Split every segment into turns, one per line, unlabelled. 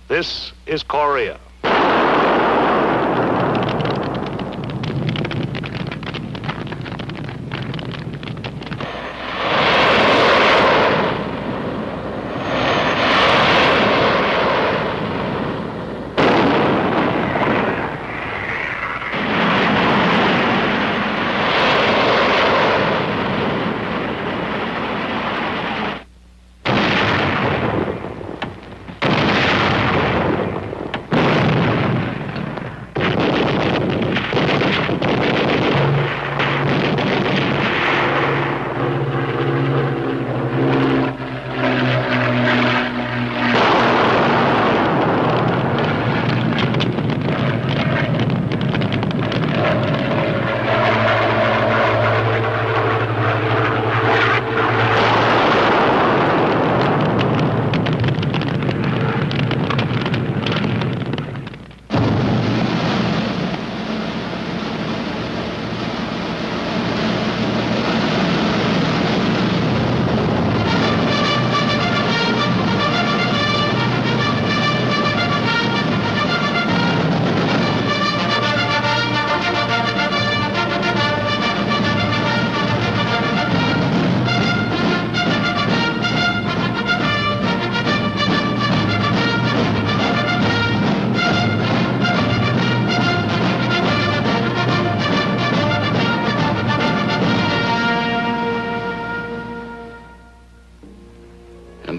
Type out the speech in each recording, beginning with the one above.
This is Korea.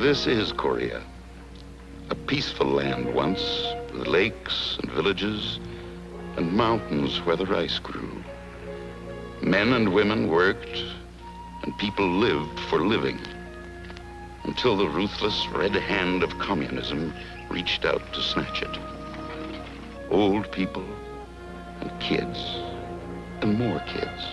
This is Korea, a peaceful land once, with lakes and villages and mountains where the rice grew. Men and women worked, and people lived for living, until the ruthless red hand of communism reached out to snatch it. Old people and kids and more kids.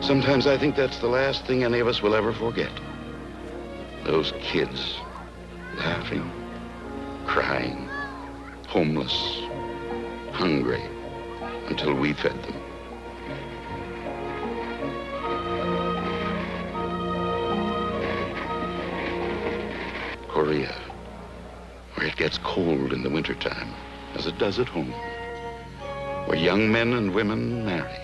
Sometimes I think that's the last thing any of us will ever forget. Those kids, laughing, crying, homeless, hungry, until we fed them. Korea, where it gets cold in the wintertime, as it does at home, where young men and women marry.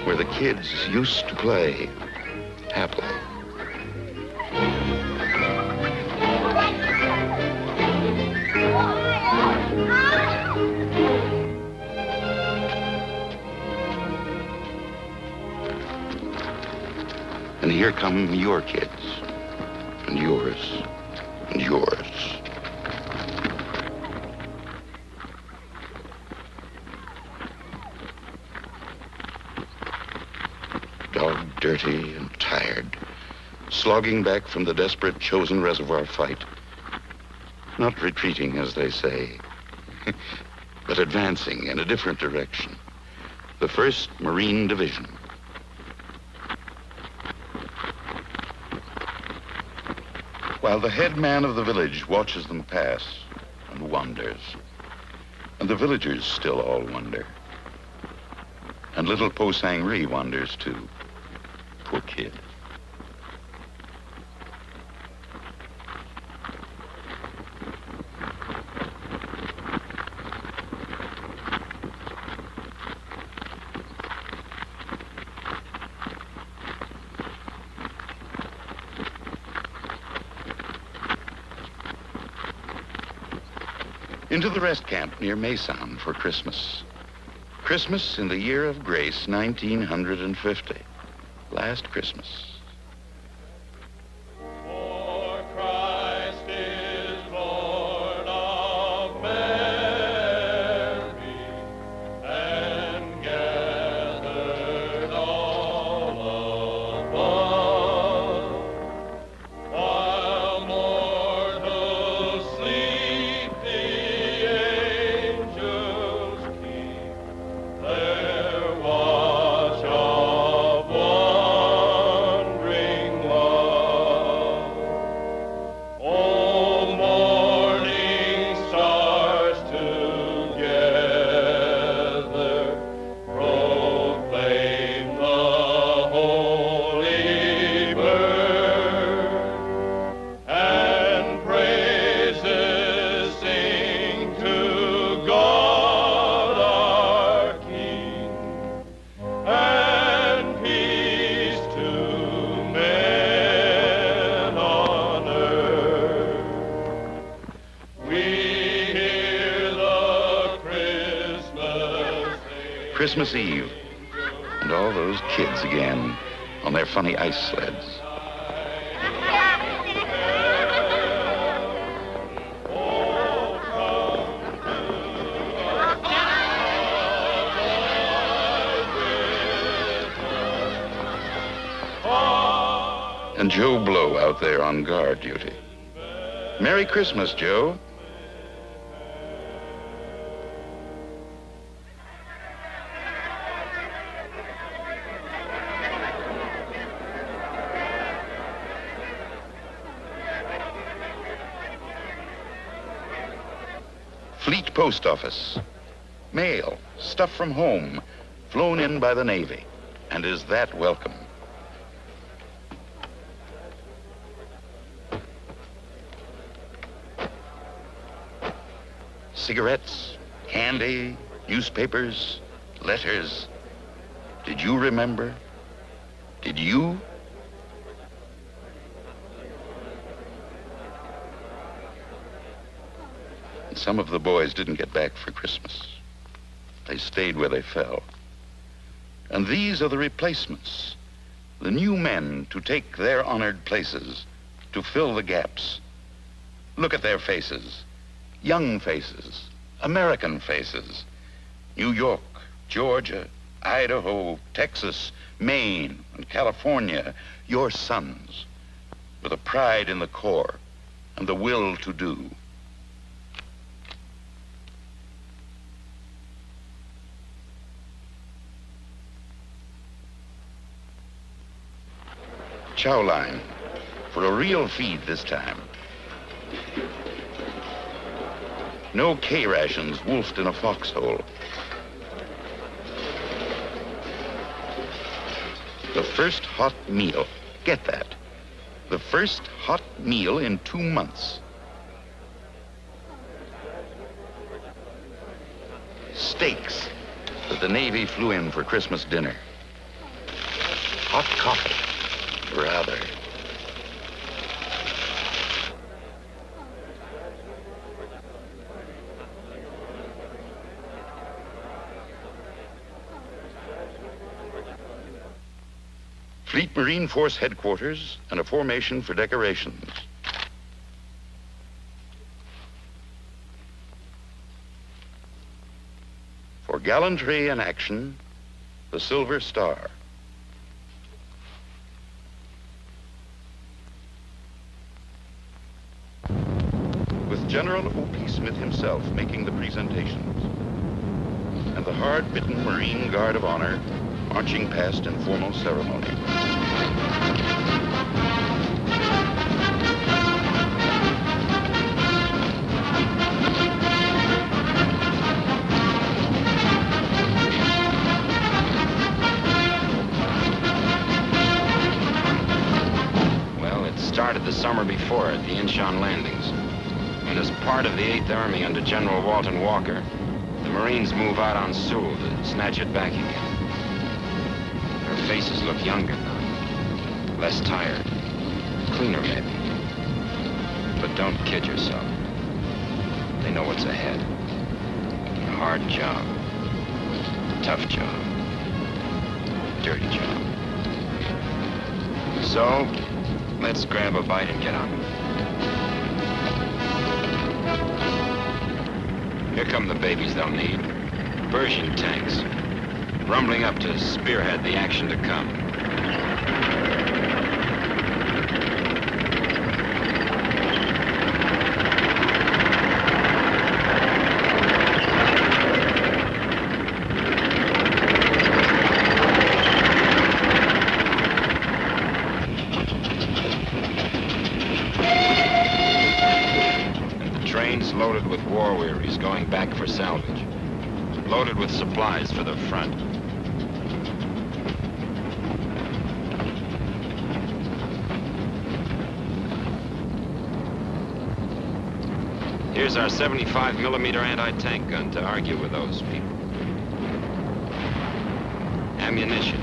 Where the kids used to play happily. And here come your kids, and yours, and yours. Dog dirty and tired, slogging back from the desperate chosen reservoir fight. Not retreating, as they say, but advancing in a different direction. The 1st Marine Division. While the head man of the village watches them pass and wonders. And the villagers still all wonder. And little Po Sang-ri wonders too. Poor kid. Into the rest camp near Maysound for Christmas. Christmas in the year of grace, 1950. Last Christmas.
Watch of one
Christmas Eve, and all those kids again on their funny ice sleds. And Joe Blow out there on guard duty. Merry Christmas, Joe. Fleet Post Office. Mail, stuff from home, flown in by the Navy. And is that welcome? Cigarettes, candy, newspapers, letters. Did you remember? Did you? And some of the boys didn't get back for Christmas. They stayed where they fell. And these are the replacements, the new men to take their honored places, to fill the gaps. Look at their faces. Young faces, American faces, New York, Georgia, Idaho, Texas, Maine, and California, your sons, with a pride in the core and the will to do. Chow line, for a real feed this time. No K-rations wolfed in a foxhole. The first hot meal, get that. The first hot meal in 2 months. Steaks that the Navy flew in for Christmas dinner. Hot coffee, rather. Fleet Marine Force headquarters and a formation for decorations. For gallantry and action, the Silver Star. With General O.P. Smith himself making the presentations, and the hard-bitten Marine Guard of Honor marching past in formal ceremony.
Well, it started the summer before at the Incheon landings. And as part of the 8th Army under General Walton Walker, the Marines move out on Sewell to snatch it back again. Their faces look younger now, less tired, cleaner maybe. But don't kid yourself. They know what's ahead. A hard job, tough job, dirty job. So, let's grab a bite and get on with it. Here come the babies they'll need. Persian tanks, rumbling up to spearhead the action to come. Loaded with war wearies going back for salvage. Loaded with supplies for the front. Here's our 75mm anti-tank gun to argue with those people. Ammunition.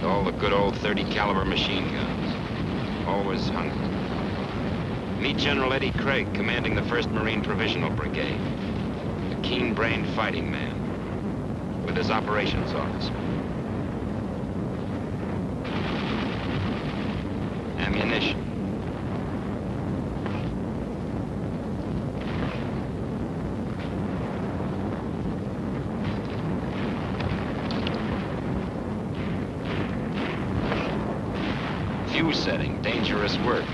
All the good old .30 caliber machine guns. Always hungry. Meet General Eddie Craig, commanding the 1st Marine Provisional Brigade. A keen-brained fighting man. With with his operations officer. Ammunition. Fuse setting, dangerous work.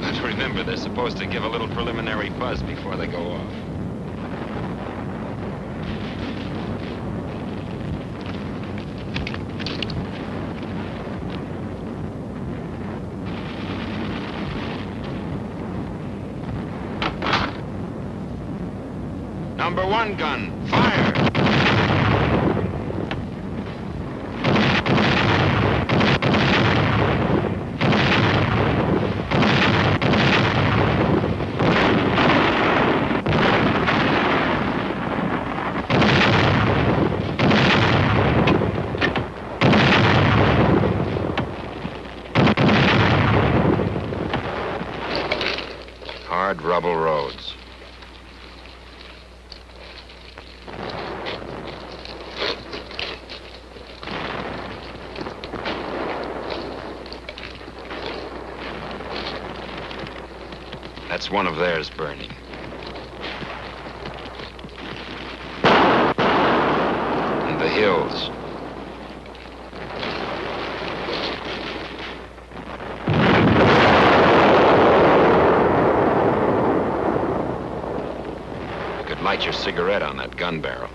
But remember, they're supposed to give a little preliminary buzz before they go off. Number 1 gun, fire! Hard rubble roads. That's one of theirs burning. And the hills. You could light your cigarette on that gun barrel.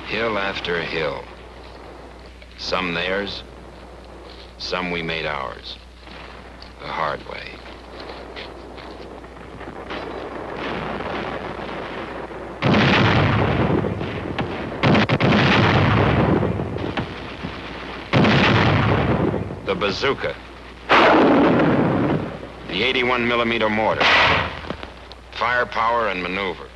Hill after hill. Some theirs, some we made ours. The hard way. The bazooka. The 81mm mortar. Firepower and maneuver.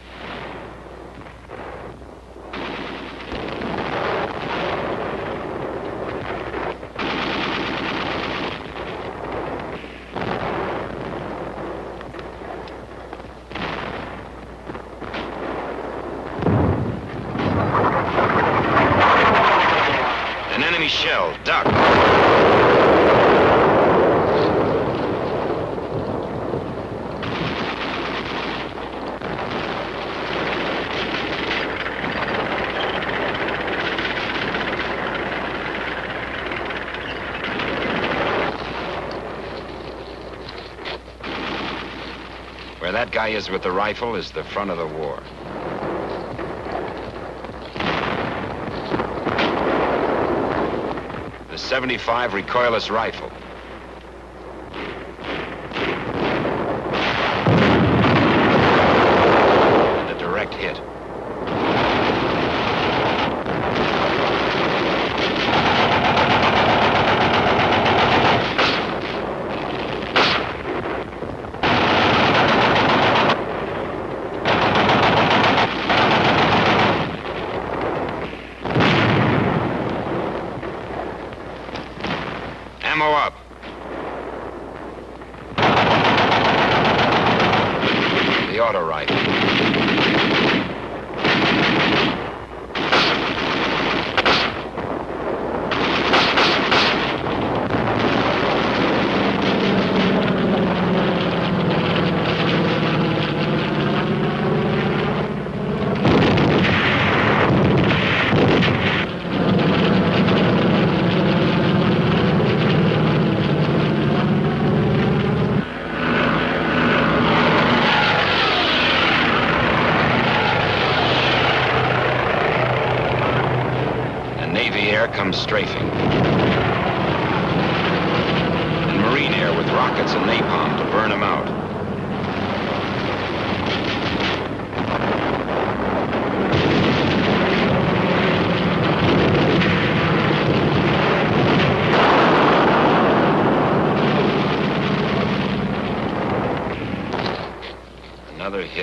An enemy shell, duck. Where that guy is with the rifle is the front of the war. The .75 recoilless rifle. And a direct hit. Ammo up. The auto rifle. Navy air comes strafing. And Marine air with rockets and napalm to burn them out.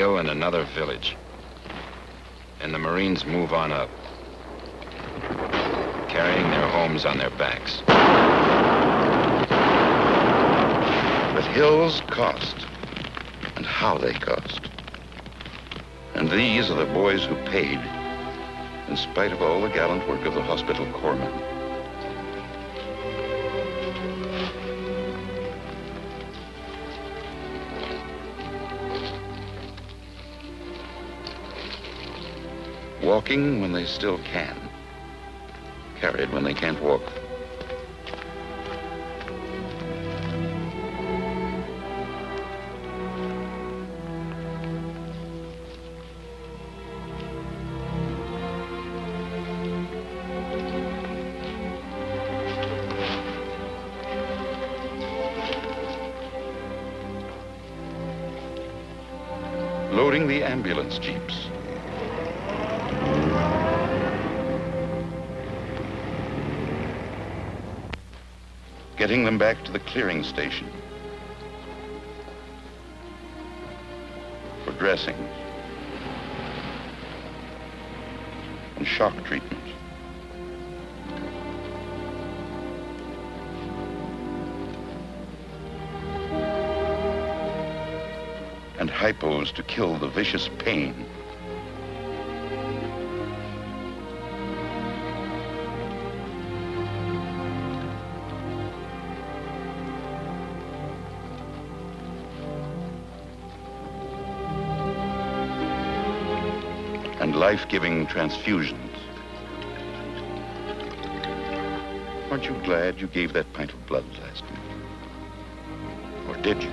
hill and another village. And the Marines move on up, carrying their homes on their backs.
But hills cost, and how they cost. And these are the boys who paid, in spite of all the gallant work of the hospital corpsmen. Walking when they still can. Carried when they can't walk. Loading the ambulance jeeps. Getting them back to the clearing station for dressings and shock treatment. And hypos to kill the vicious pain. And life-giving transfusions. Aren't you glad you gave that pint of blood last week? Or did you?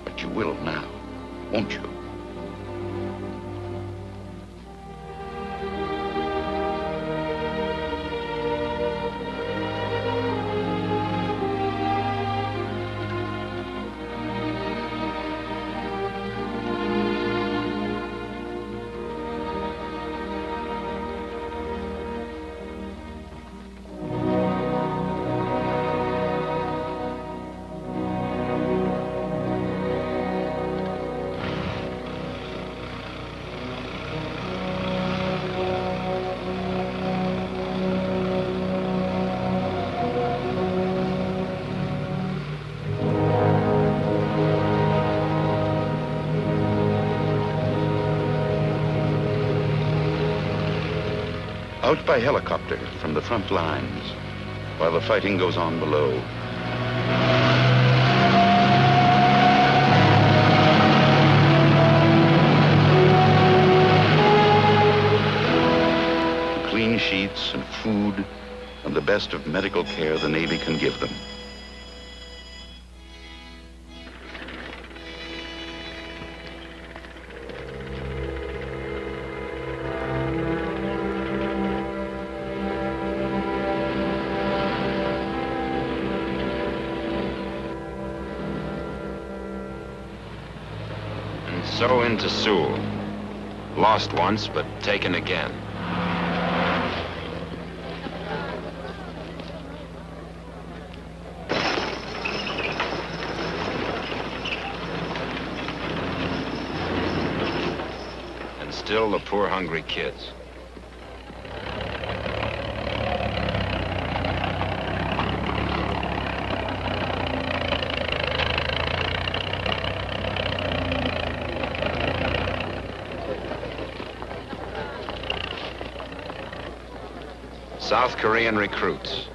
But you will now, won't you? Out by helicopter from the front lines, while the fighting goes on below. Clean sheets and food and the best of medical care the Navy can give them.
So into Sewell. Lost once, but taken again. And still the poor hungry kids. South Korean recruits,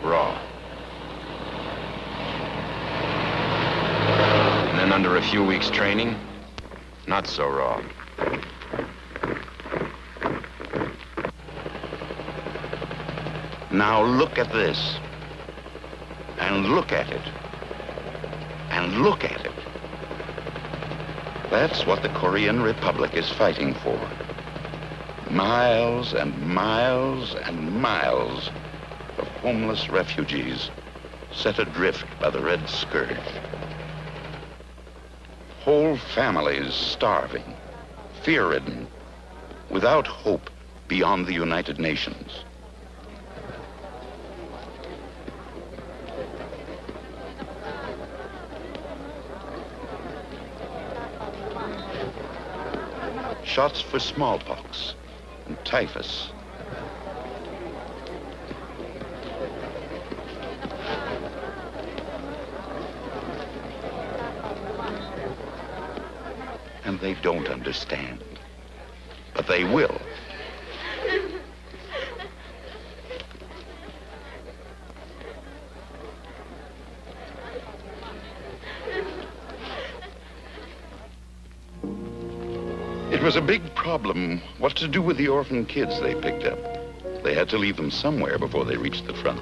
raw. And then under a few weeks' training, not so raw.
Now look at this, and look at it, and look at it. That's what the Korean Republic is fighting for. Miles and miles and miles of homeless refugees set adrift by the Red Scourge. Whole families starving, fear-ridden, without hope beyond the United Nations. shots for smallpox and typhus. And they don't understand, but they will. It was a big problem what to do with the orphan kids they picked up. They had to leave them somewhere before they reached the front.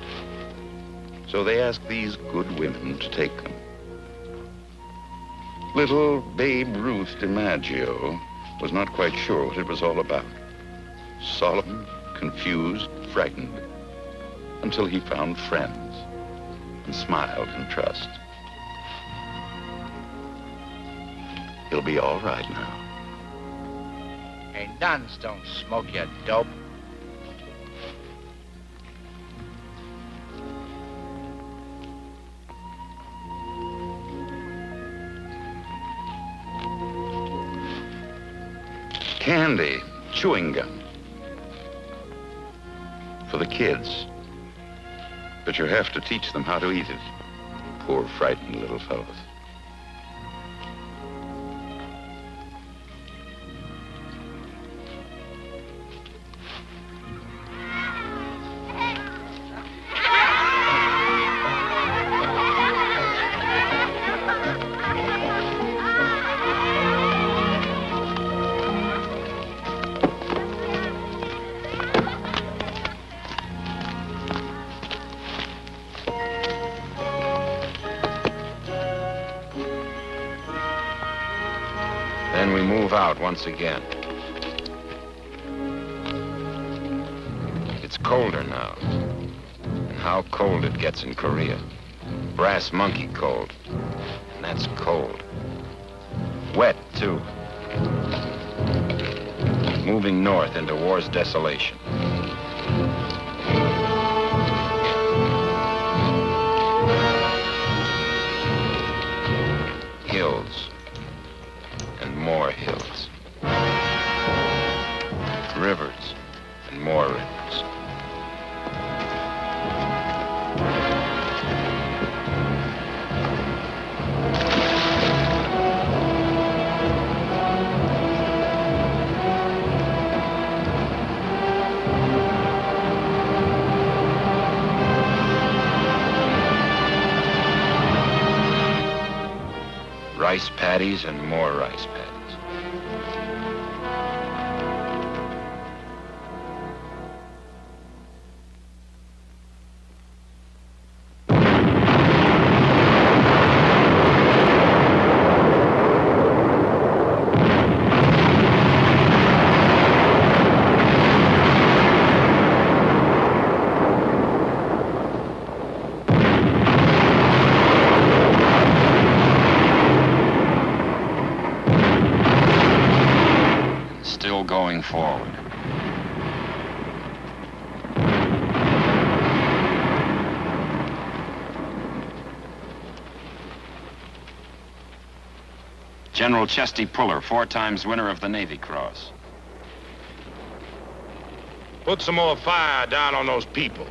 So they asked these good women to take them. Little Babe Ruth DiMaggio was not quite sure what it was all about. Solemn, confused, frightened, until he found friends and smiled in trust. He'll be all right now.
Hey, nuns don't smoke, you dope.
Candy, chewing gum. For the kids. But you have to teach them how to eat it. Poor, frightened little fellows.
Then we move out once again. It's colder now. And how cold it gets in Korea. Brass monkey cold. And that's cold. Wet, too. Moving north into war's desolation. Hills. And more hills. Rivers and more rivers. Rice paddies and more rice paddies. Going forward. General Chesty Puller, 4 times winner of the Navy Cross.
Put some more fire down on those people.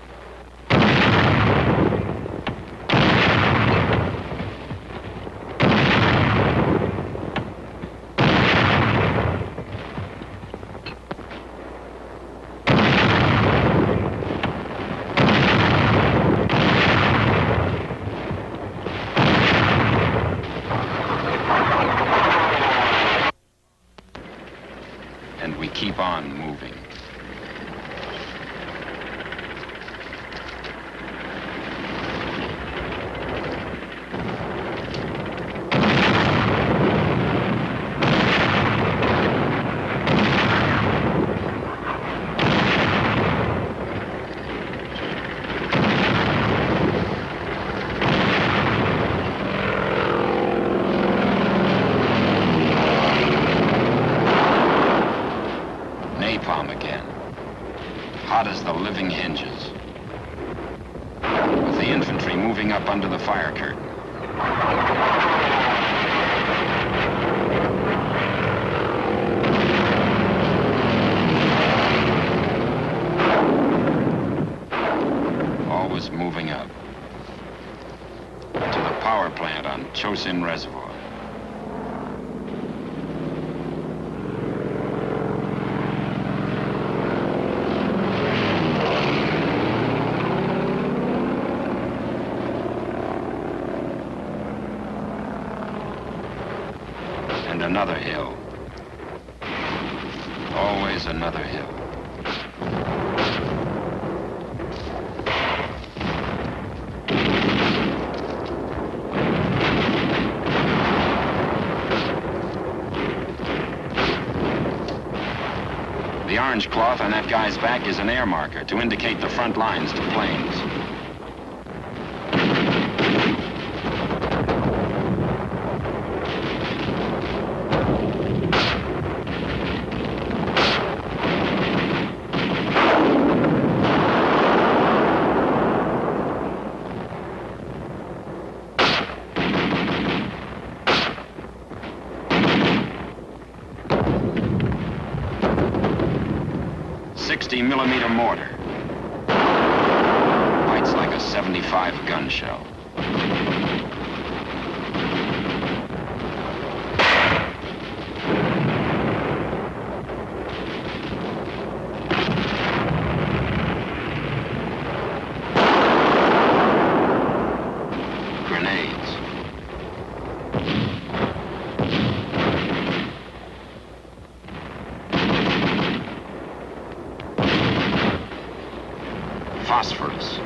Keep on moving. Again, hot as the living hinges, with the infantry moving up under the fire curtain. Cosin Reservoir. And another hill. Always another hill. The orange cloth on that guy's back is an air marker to indicate the front lines to planes. .60-millimeter mortar. Bites like a 75 gun shell. Grenades. Phosphorus.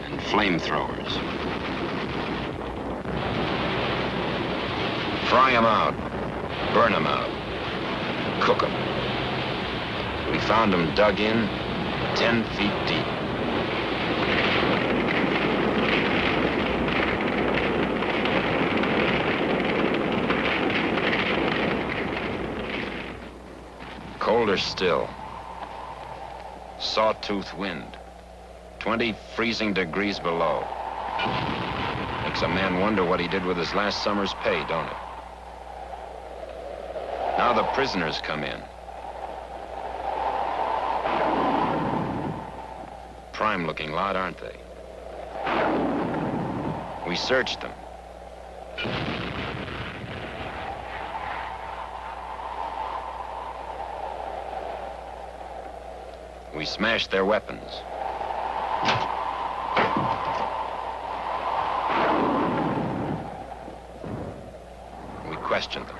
And flamethrowers. Fry them out. Burn them out. Cook them. We found them dug in 10 feet deep. Colder still. Sawtooth wind. 20 freezing degrees below. Makes a man wonder what he did with his last summer's pay, don't it? Now the prisoners come in. Prime-looking lot, aren't they? We searched them. We smashed their weapons. We questioned them.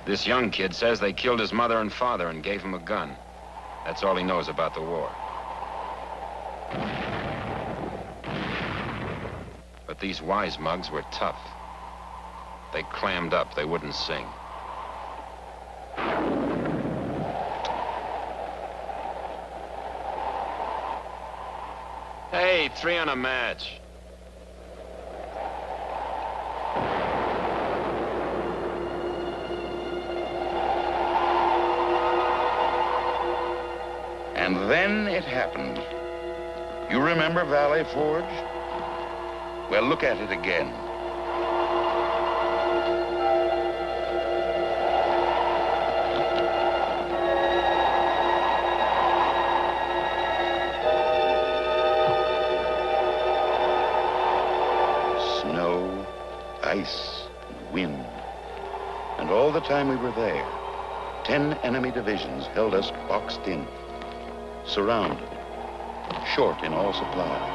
This young kid says they killed his mother and father and gave him a gun. That's all he knows about the war. But these wise mugs were tough. They clammed up, they wouldn't sing. Hey, 3 on a match.
And then it happened. You remember Valley Forge? Well, look at it again. Snow, ice, and wind. And all the time we were there, 10 enemy divisions held us boxed in, surrounded, short in all supply.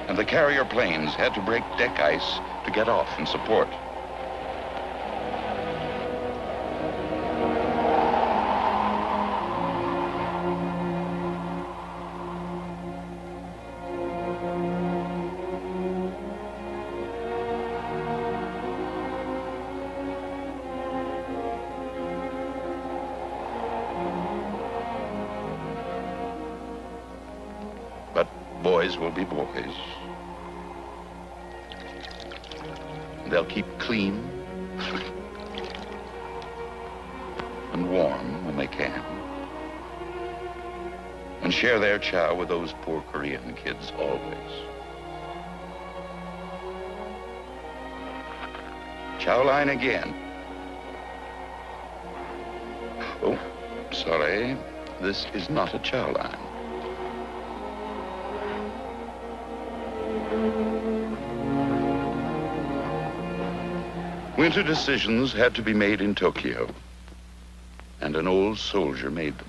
And the carrier planes had to break deck ice to get off and support. Boys will be boys. They'll keep clean and warm when they can, and share their chow with those poor Korean kids always. Chow line again. Oh, sorry. This is not a chow line. Winter decisions had to be made in Tokyo, and an old soldier made them.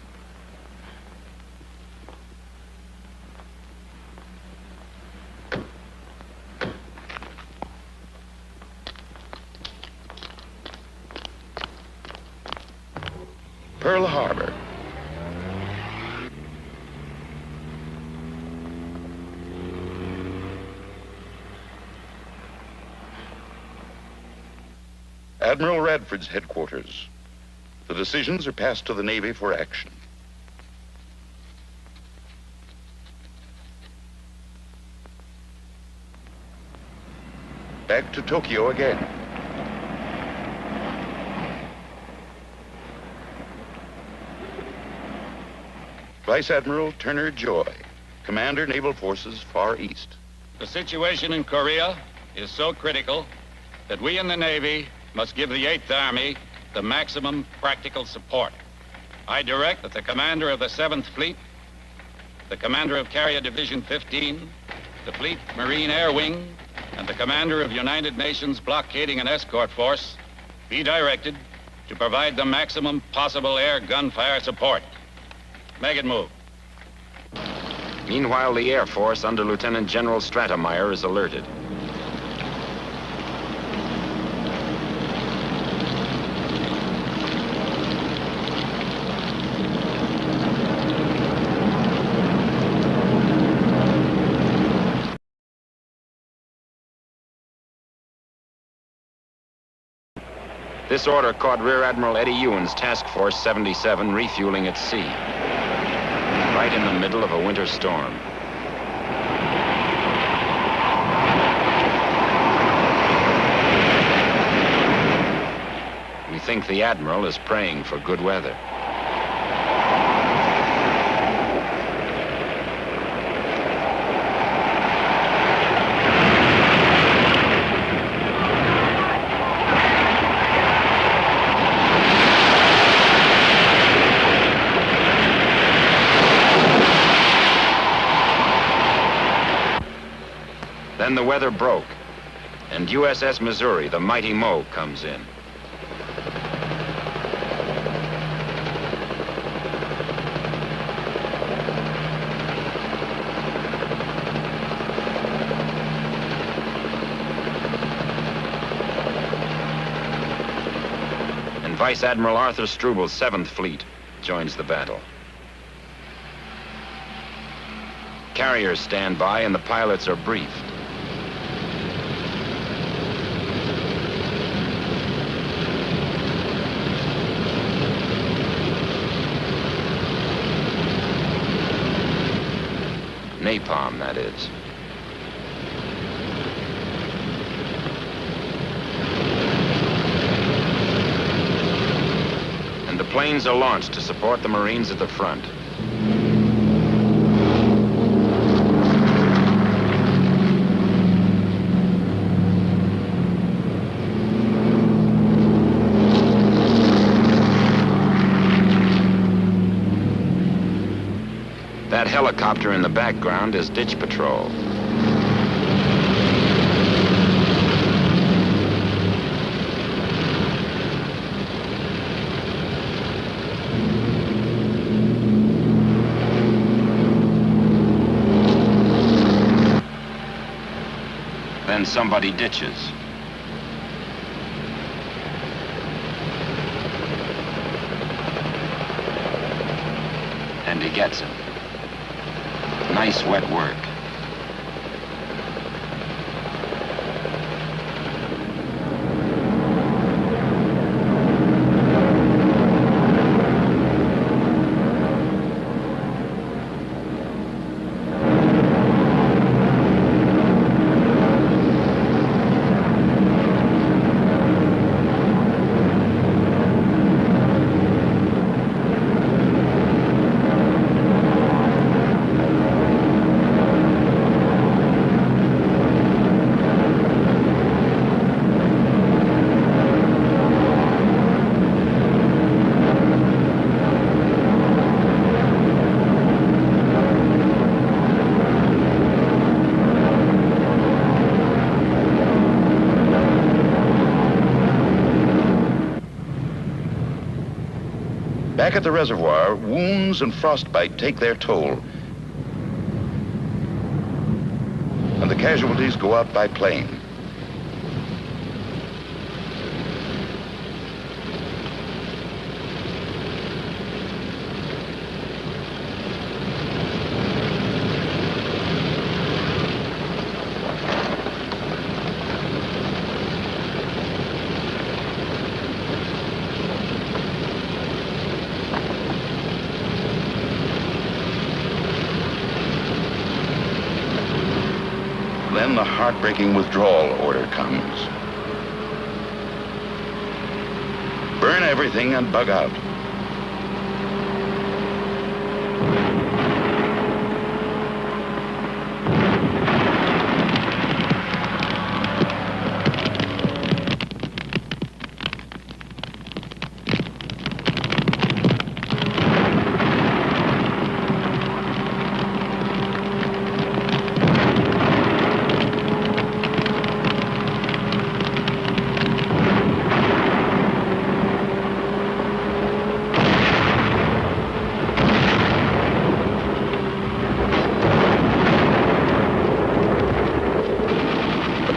Pearl Harbor. Admiral Radford's headquarters. The decisions are passed to the Navy for action. Back to Tokyo again. Vice Admiral Turner Joy, Commander, Naval Forces, Far East.
The situation in Korea is so critical that we in the Navy must give the 8th Army the maximum practical support. I direct that the commander of the 7th Fleet, the commander of Carrier Division 15, the Fleet Marine Air Wing, and the commander of United Nations Blockading and Escort Force be directed to provide the maximum possible air gunfire support. Make it move.
Meanwhile, the Air Force under Lieutenant General Stratemeyer is alerted. This order caught Rear Admiral Eddie Ewan's Task Force 77 refueling at sea, right in the middle of a winter storm. We think the Admiral is praying for good weather. Then the weather broke, and USS Missouri, the mighty Mo, comes in. And Vice Admiral Arthur Strubel's 7th Fleet joins the battle. Carriers stand by and the pilots are briefed. Napalm, that is. And the planes are launched to support the Marines at the front. That helicopter in the background is ditch patrol. Then somebody ditches. And he gets him. Nice wet work.
Back at the reservoir, wounds and frostbite take their toll. And the casualties go out by plane. Then the heartbreaking withdrawal order comes. Burn everything and bug out.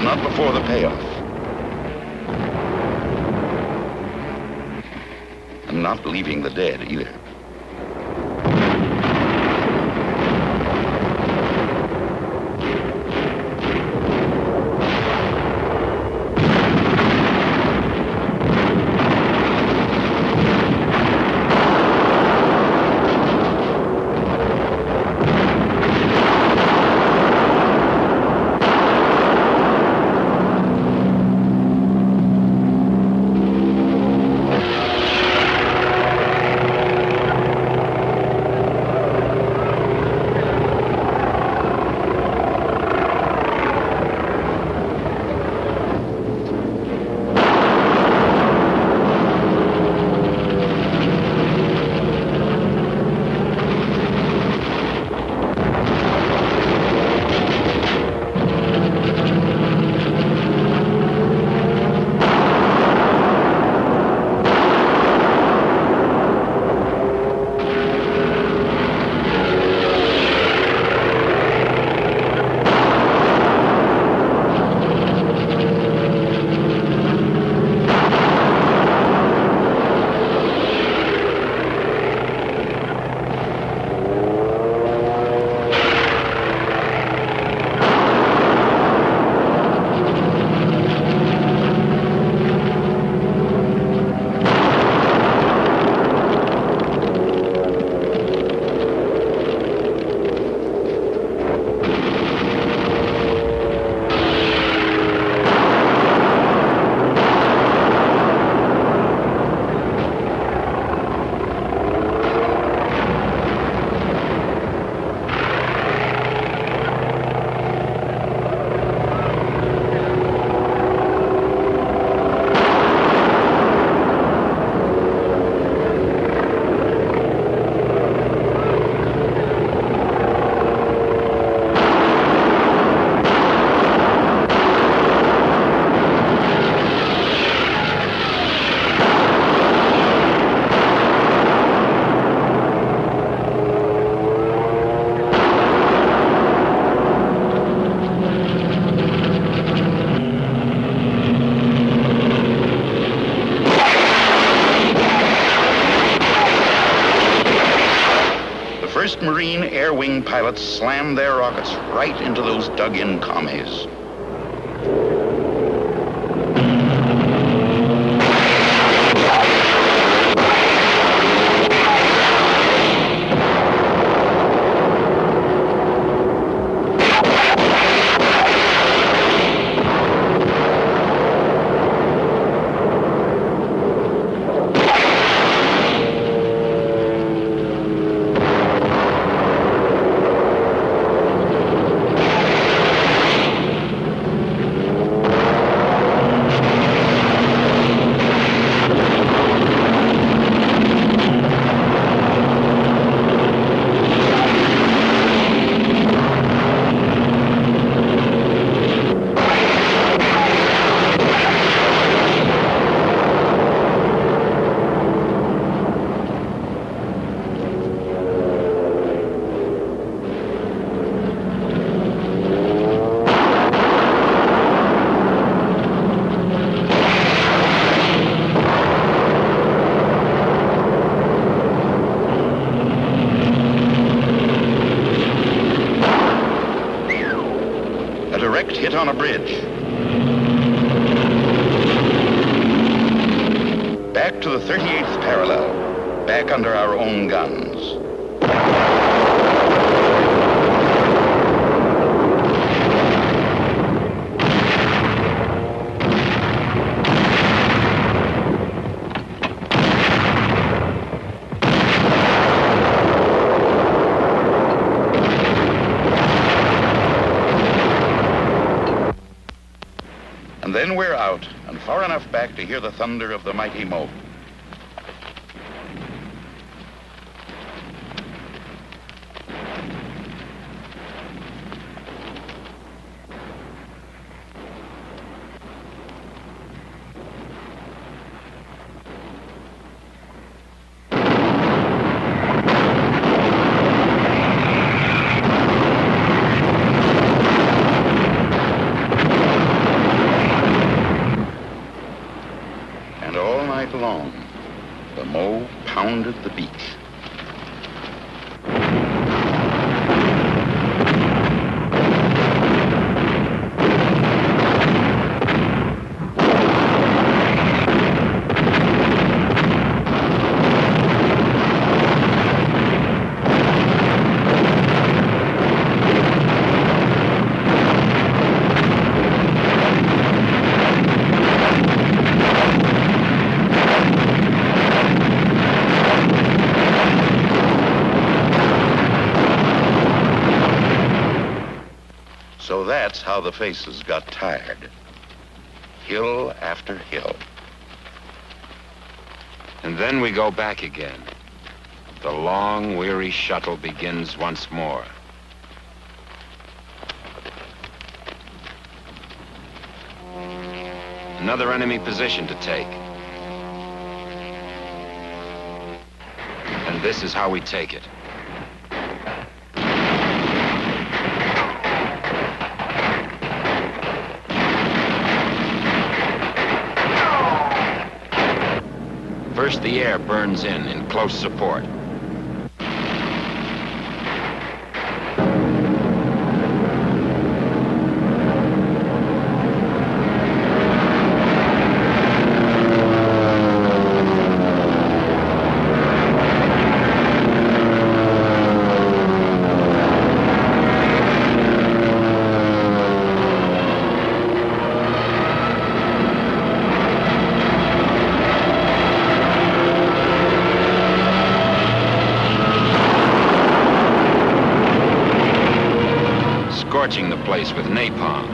Not before the payoff. And not leaving the dead either. First Marine Air Wing pilots slammed their rockets right into those dug-in commies. on a bridge. Back to the 38th parallel, back under our own guns. And then we're out, and far enough back to hear the thunder of the mighty moat. Long, the mow pounded the beach. So that's how the faces got tired. Hill after hill.
And then we go back again. The long, weary shuttle begins once more. Another enemy position to take. And this is how we take it. First, the air burns in close support. Scorching the place with napalm,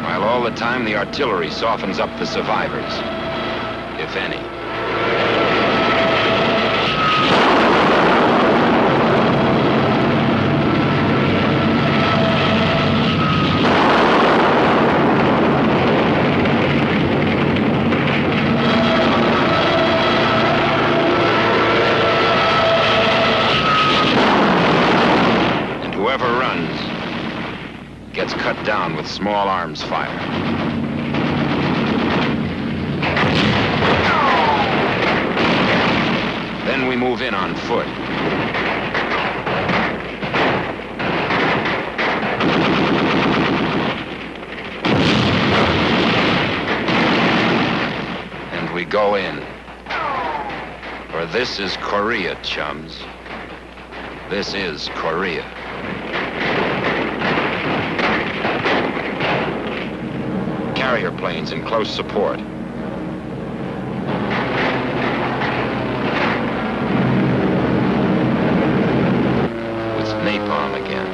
while all the time the artillery softens up the survivors, if any. And whoever runs gets cut down with small arms fire. Then we move in on foot. And we go in. For this is Korea, chums. This is Korea. Carrier planes in close support. With napalm again.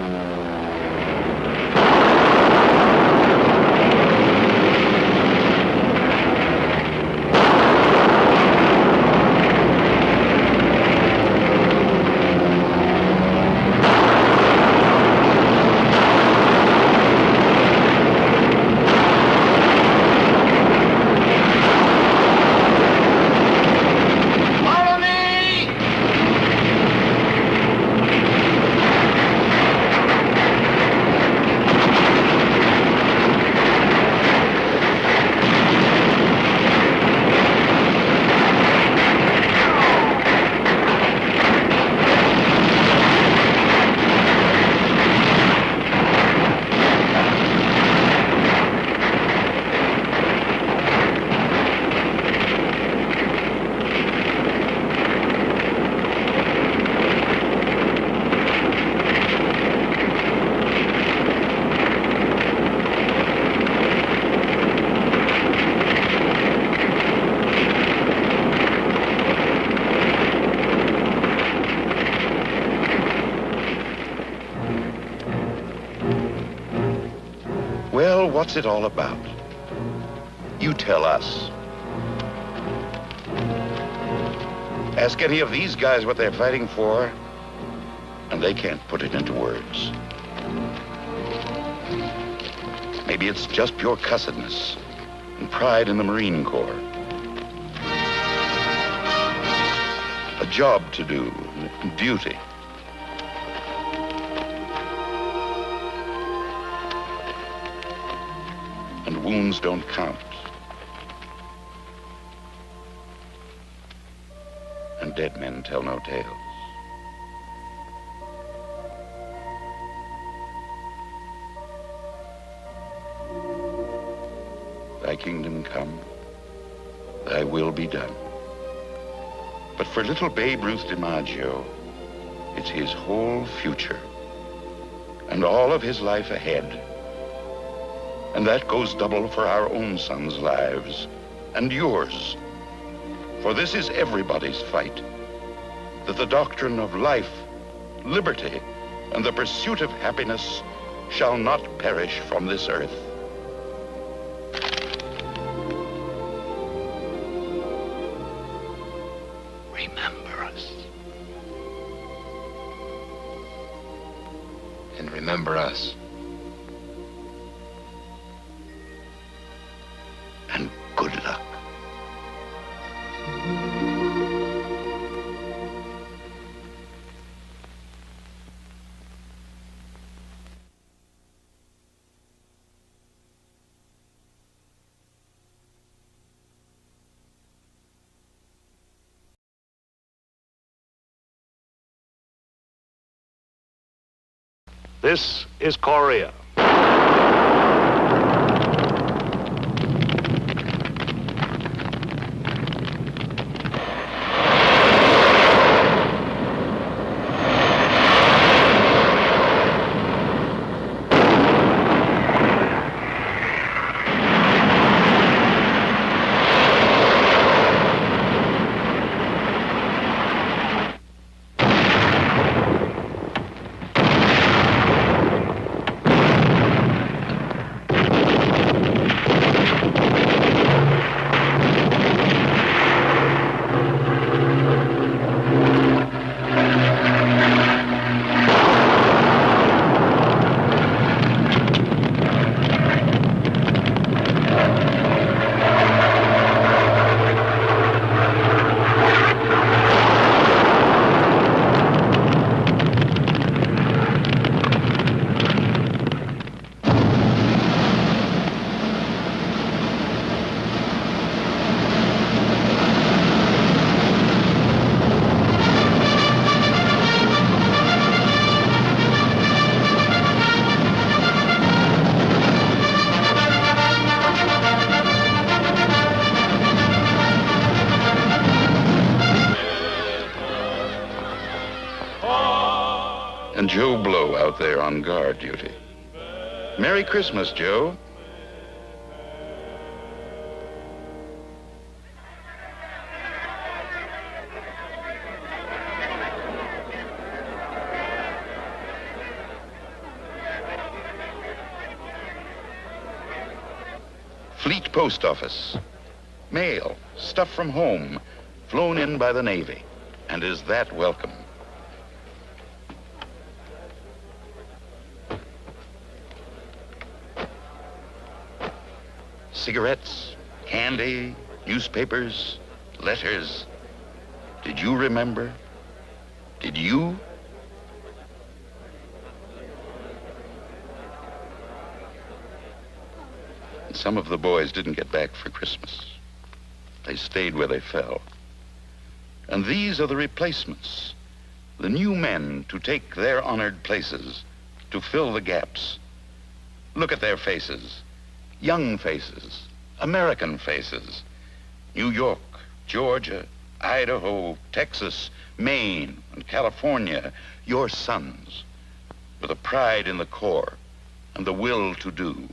what's it all about? You tell us. Ask any of these guys what they're fighting for, and they can't put it into words. Maybe it's just pure cussedness and pride in the Marine Corps. A job to do, duty. And wounds don't count. And dead men tell no tales. Thy kingdom come, thy will be done. But for little Babe Ruth DiMaggio, it's his whole future and all of his life ahead. And that goes double for our own sons' lives and yours. For this is everybody's fight, that the doctrine of life, liberty, and the pursuit of happiness shall not perish from this earth. Remember us.
And remember us.
And good luck.
This is Korea.
And Joe Blow out there on guard duty. Merry Christmas, Joe. Fleet Post Office. Mail, stuff from home, flown in by the Navy. And is that welcome? Cigarettes, candy, newspapers, letters. Did you remember? Did you? And some of the boys didn't get back for Christmas. They stayed where they fell. And these are the replacements, the new men to take their honored places, to fill the gaps. Look at their faces. Young faces, American faces, New York, Georgia, Idaho, Texas, Maine, and California, your sons, with a pride in the Corps and the will to do.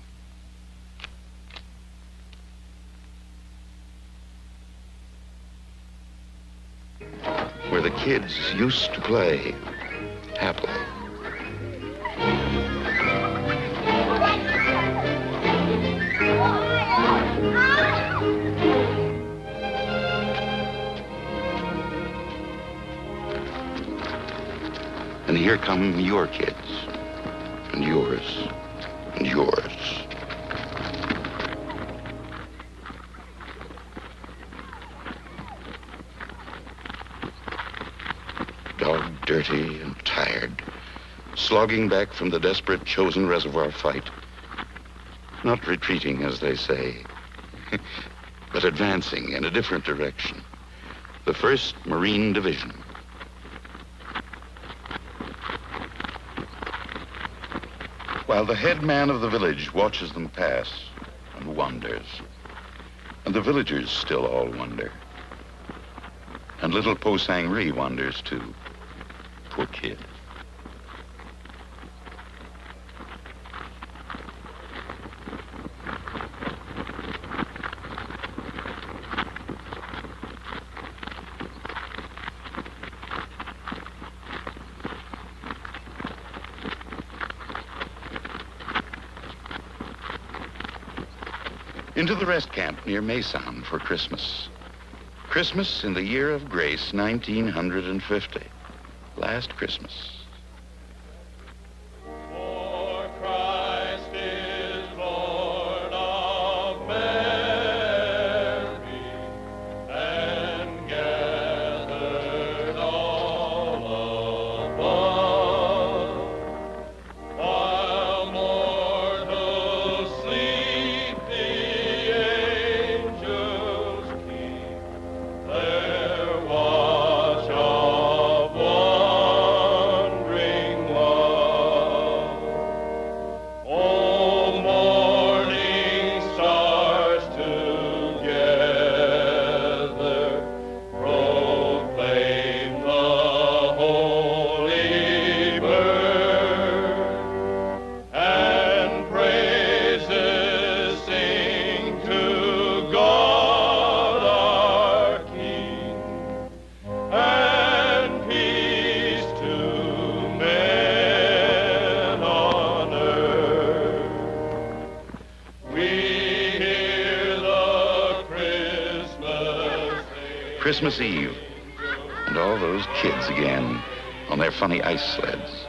Where the kids used to play happily. And here come your kids, and yours, and yours. Dog dirty and tired, slogging back from the desperate chosen reservoir fight. Not retreating, as they say, but advancing in a different direction. The 1st Marine Division. While the head man of the village watches them pass and wonders. And the villagers still all wonder. And little Po Sang Ri wonders too. Poor kid. Into the rest camp near Maysan for Christmas. Christmas in the year of grace, 1950. Last Christmas. Christmas Eve, and all those kids again on their funny ice sleds.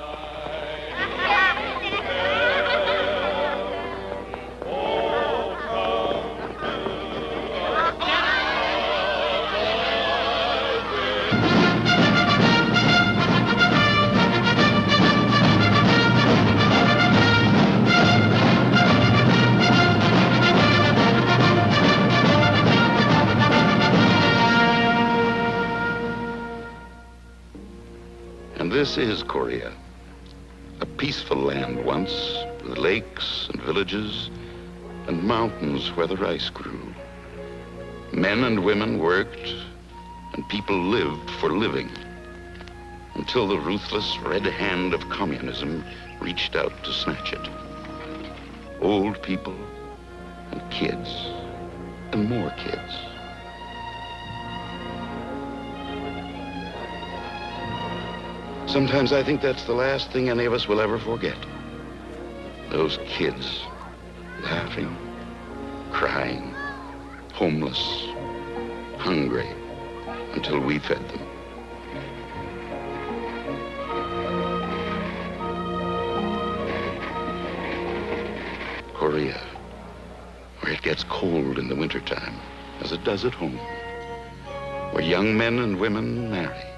This is Korea, a peaceful land once, with lakes and villages and mountains where the rice grew. Men and women worked, and people lived for living, until the ruthless red hand of communism reached out to snatch it. Old people and kids and more kids. Sometimes I think that's the last thing any of us will ever forget. Those kids, laughing, crying, homeless, hungry, until we fed them. Korea, where it gets cold in the wintertime, as it does at home, where young men and women marry,